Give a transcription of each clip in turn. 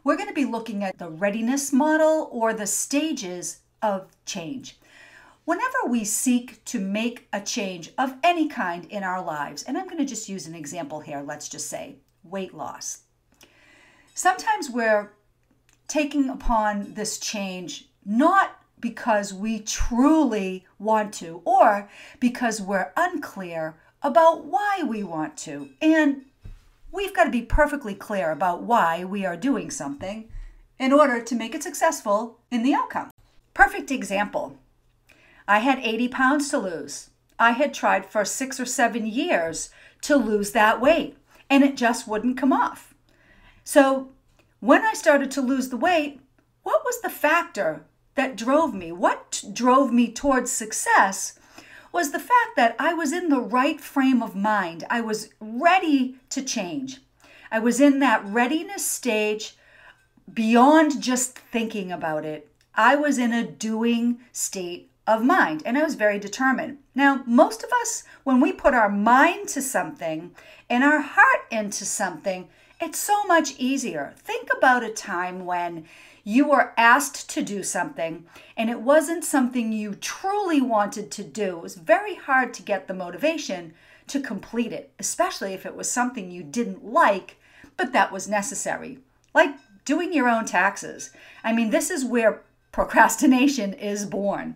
we're going to be looking at the readiness model or the stages of change. Whenever we seek to make a change of any kind in our lives, and I'm going to just use an example here, let's just say weight loss. Sometimes we're taking upon this change not because we truly want to or because we're unclear about why we want to. And we've got to be perfectly clear about why we are doing something in order to make it successful in the outcome. Perfect example. I had 80 pounds to lose. I had tried for 6 or 7 years to lose that weight, and it just wouldn't come off. So when I started to lose the weight, what was the factor that drove me? What drove me towards success was the fact that I was in the right frame of mind. I was ready to change. I was in that readiness stage beyond just thinking about it. I was in a doing state of mind, and I was very determined. Now, most of us, when we put our mind to something and our heart into something, it's so much easier. Think about a time when you were asked to do something and it wasn't something you truly wanted to do. It was very hard to get the motivation to complete it, especially if it was something you didn't like, but that was necessary. Like doing your own taxes. I mean, this is where procrastination is born.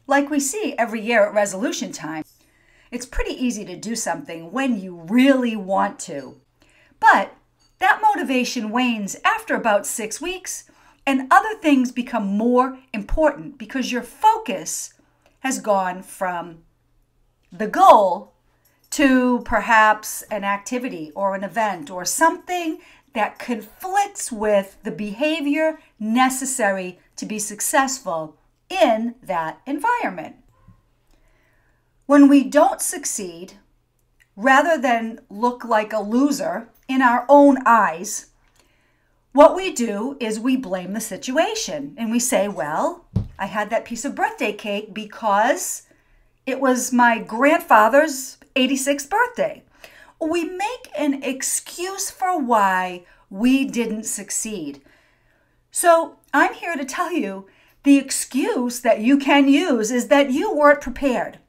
Like we see every year at resolution time, it's pretty easy to do something when you really want to. But that motivation wanes after about 6 weeks, and other things become more important because your focus has gone from the goal to perhaps an activity or an event or something that conflicts with the behavior necessary to be successful in that environment. When we don't succeed, rather than look like a loser in our own eyes, what we do is we blame the situation and we say, well, I had that piece of birthday cake because it was my grandfather's 86th birthday. We make an excuse for why we didn't succeed. So I'm here to tell you the excuse that you can use is that you weren't prepared,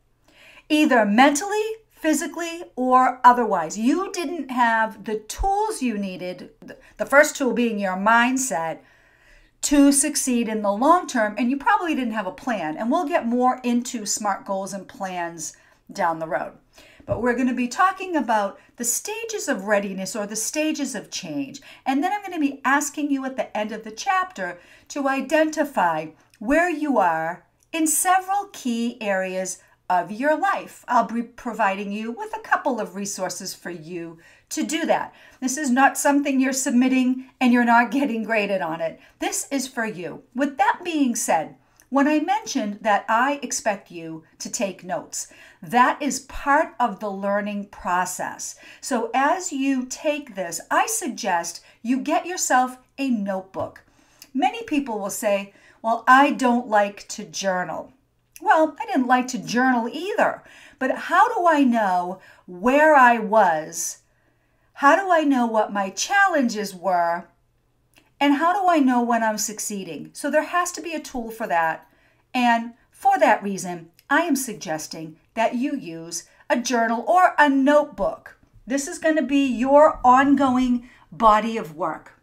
either mentally, physically, or otherwise. You didn't have the tools you needed, the first tool being your mindset, to succeed in the long term, and you probably didn't have a plan. And we'll get more into SMART goals and plans down the road. But we're going to be talking about the stages of readiness or the stages of change. And then I'm going to be asking you at the end of the chapter to identify where you are in several key areas of your life. I'll be providing you with a couple of resources for you to do that. This is not something you're submitting and you're not getting graded on it. This is for you. With that being said, when I mentioned that I expect you to take notes, that is part of the learning process. So as you take this, I suggest you get yourself a notebook. Many people will say, well, I don't like to journal. Well, I didn't like to journal either, but how do I know where I was? How do I know what my challenges were? And how do I know when I'm succeeding? So there has to be a tool for that. And for that reason, I am suggesting that you use a journal or a notebook. This is going to be your ongoing body of work.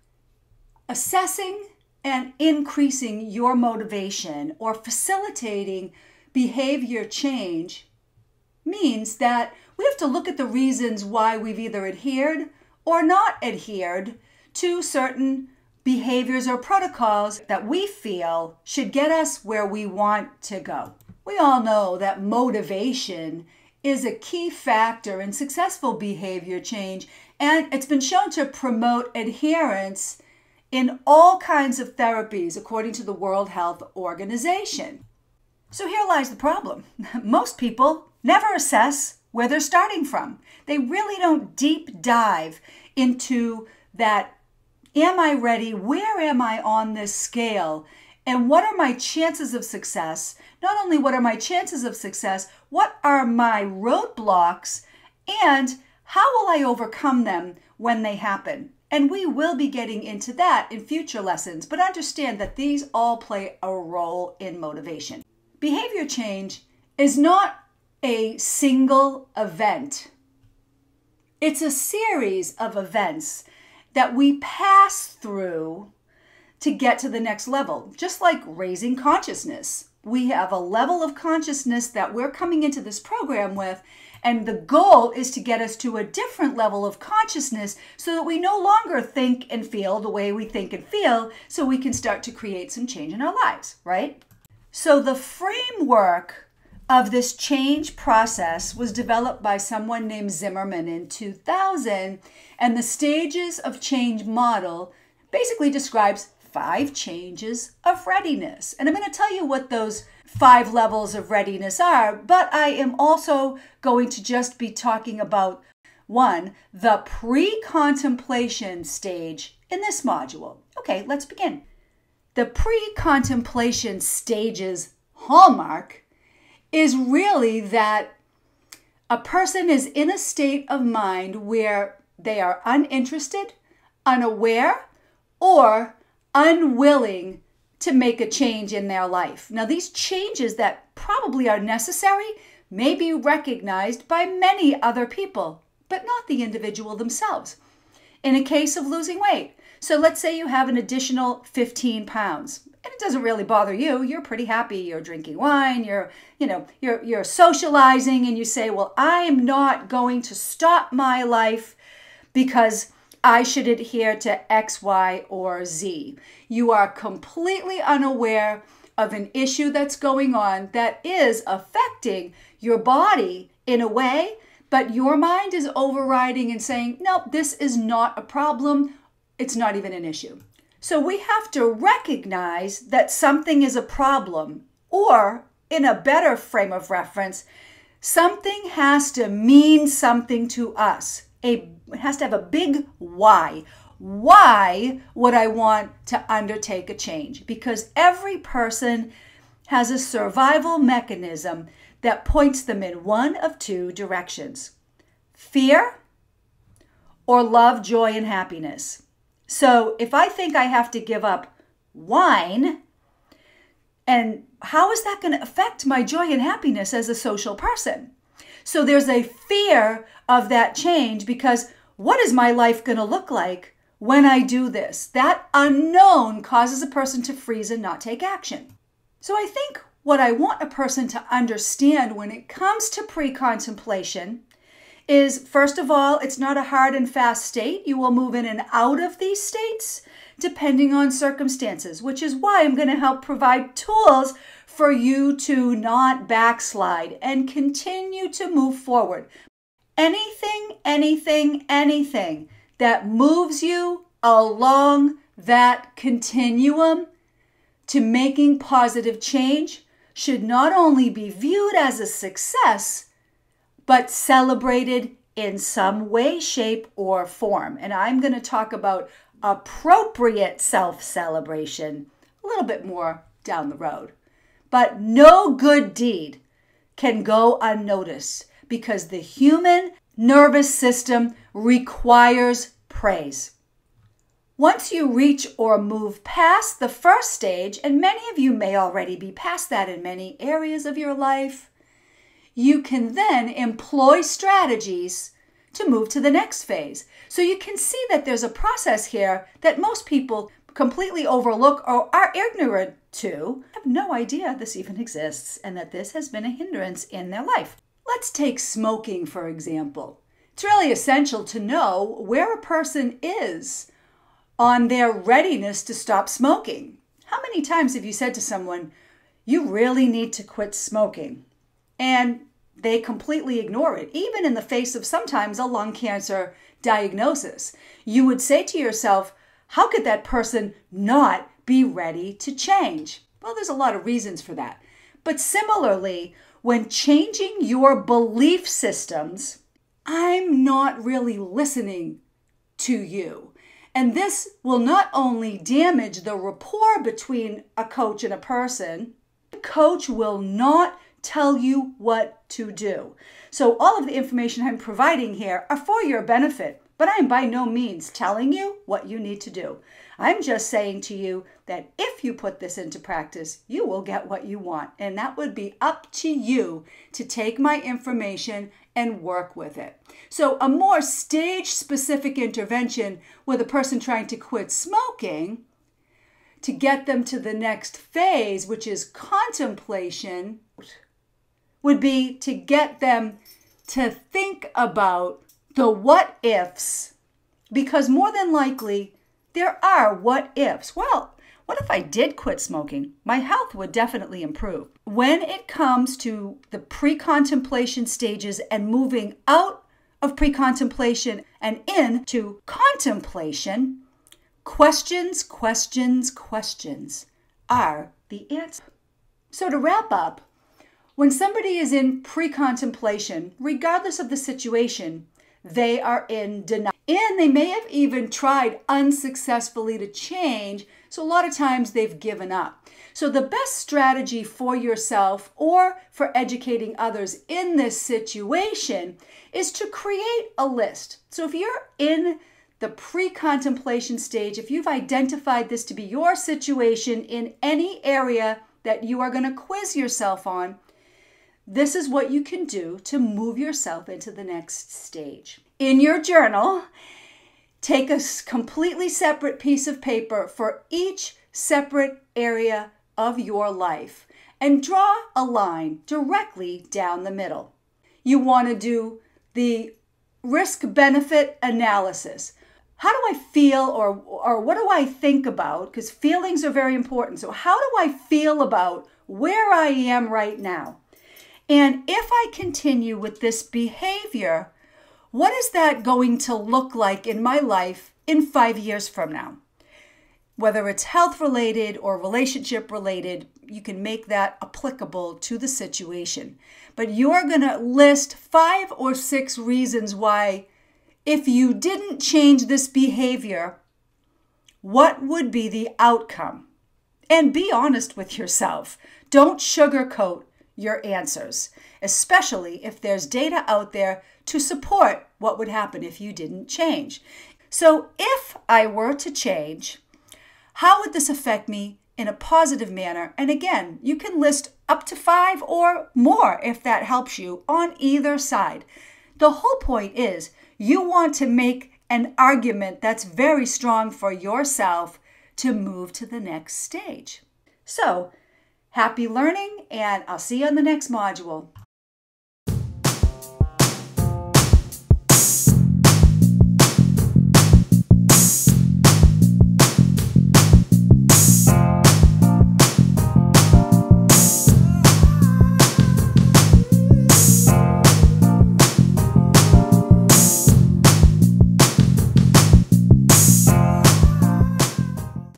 Assessing and increasing your motivation or facilitating behavior change means that we have to look at the reasons why we've either adhered or not adhered to certain behaviors or protocols that we feel should get us where we want to go. We all know that motivation is a key factor in successful behavior change, and it's been shown to promote adherence in all kinds of therapies, according to the World Health Organization. So here lies the problem. Most people never assess where they're starting from. They really don't deep dive into that, am I ready? Where am I on this scale? And what are my chances of success? Not only what are my chances of success, what are my roadblocks, and how will I overcome them when they happen? And we will be getting into that in future lessons, but understand that these all play a role in motivation. Behavior change is not a single event. It's a series of events that we pass through to get to the next level, just like raising consciousness. We have a level of consciousness that we're coming into this program with, and the goal is to get us to a different level of consciousness so that we no longer think and feel the way we think and feel, so we can start to create some change in our lives, right? So the framework of this change process was developed by someone named Zimmerman in 2000, and the stages of change model basically describes 5 changes of readiness. And I'm going to tell you what those 5 levels of readiness are, but I am also going to just be talking about 1, the pre-contemplation stage in this module. Okay, let's begin. The pre-contemplation stage's hallmark is really that a person is in a state of mind where they are uninterested, unaware, or unwilling to make a change in their life. Now, these changes that probably are necessary may be recognized by many other people, but not the individual themselves. In a case of losing weight, so let's say you have an additional 15 pounds, and it doesn't really bother you. You're pretty happy. You're drinking wine. You're socializing, and you say, "Well, I am not going to stop my life because I should adhere to X, Y, or Z." You are completely unaware of an issue that's going on that is affecting your body in a way, but your mind is overriding and saying, "No, this is not a problem. It's not even an issue." So we have to recognize that something is a problem, or in a better frame of reference, something has to mean something to us. It has to have a big why. Why would I want to undertake a change? Because every person has a survival mechanism that points them in one of 2 directions: fear or love, joy, and happiness. So if I think I have to give up wine, and how is that going to affect my joy and happiness as a social person? So there's a fear of that change because what is my life going to look like when I do this? That unknown causes a person to freeze and not take action. So I think what I want a person to understand when it comes to pre-contemplation is, first of all, it's not a hard and fast state. You will move in and out of these states depending on circumstances, which is why I'm going to help provide tools for you to not backslide and continue to move forward. Anything that moves you along that continuum to making positive change should not only be viewed as a success, but celebrated in some way, shape, or form. And I'm going to talk about appropriate self-celebration a little bit more down the road. But no good deed can go unnoticed because the human nervous system requires praise. Once you reach or move past the first stage, and many of you may already be past that in many areas of your life, you can then employ strategies to move to the next phase. So you can see that there's a process here that most people completely overlook or are ignorant to, have no idea this even exists and that this has been a hindrance in their life. Let's take smoking, for example. It's really essential to know where a person is on their readiness to stop smoking. How many times have you said to someone, "You really need to quit smoking," and they completely ignore it, even in the face of sometimes a lung cancer diagnosis? You would say to yourself, how could that person not be ready to change? Well, there's a lot of reasons for that. But similarly, when changing your belief systems, I'm not really listening to you. And this will not only damage the rapport between a coach and a person, the coach will not tell you what to do. So all of the information I'm providing here are for your benefit, but I am by no means telling you what you need to do. I'm just saying to you that if you put this into practice, you will get what you want. And that would be up to you to take my information and work with it. So a more stage-specific intervention with a person trying to quit smoking to get them to the next phase, which is contemplation, would be to get them to think about the what ifs, because more than likely there are what ifs. Well, what if I did quit smoking? My health would definitely improve. When it comes to the pre-contemplation stages and moving out of pre-contemplation and into contemplation, questions, questions, questions are the answer. So to wrap up, when somebody is in pre-contemplation, regardless of the situation, they are in denial. And they may have even tried unsuccessfully to change, so a lot of times they've given up. So the best strategy for yourself or for educating others in this situation is to create a list. So if you're in the pre-contemplation stage, if you've identified this to be your situation in any area that you are going to quiz yourself on, this is what you can do to move yourself into the next stage. In your journal, take a completely separate piece of paper for each separate area of your life and draw a line directly down the middle. You want to do the risk-benefit analysis. How do I feel or what do I think about? Because feelings are very important. So how do I feel about where I am right now? And if I continue with this behavior, what is that going to look like in my life in 5 years from now? Whether it's health related or relationship related, you can make that applicable to the situation. But you're going to list 5 or 6 reasons why, if you didn't change this behavior, what would be the outcome? And be honest with yourself. Don't sugarcoat your answers, especially if there's data out there to support what would happen if you didn't change. So if I were to change, how would this affect me in a positive manner? And again, you can list up to 5 or more if that helps you on either side. The whole point is you want to make an argument that's very strong for yourself to move to the next stage. So, happy learning, and I'll see you on the next module.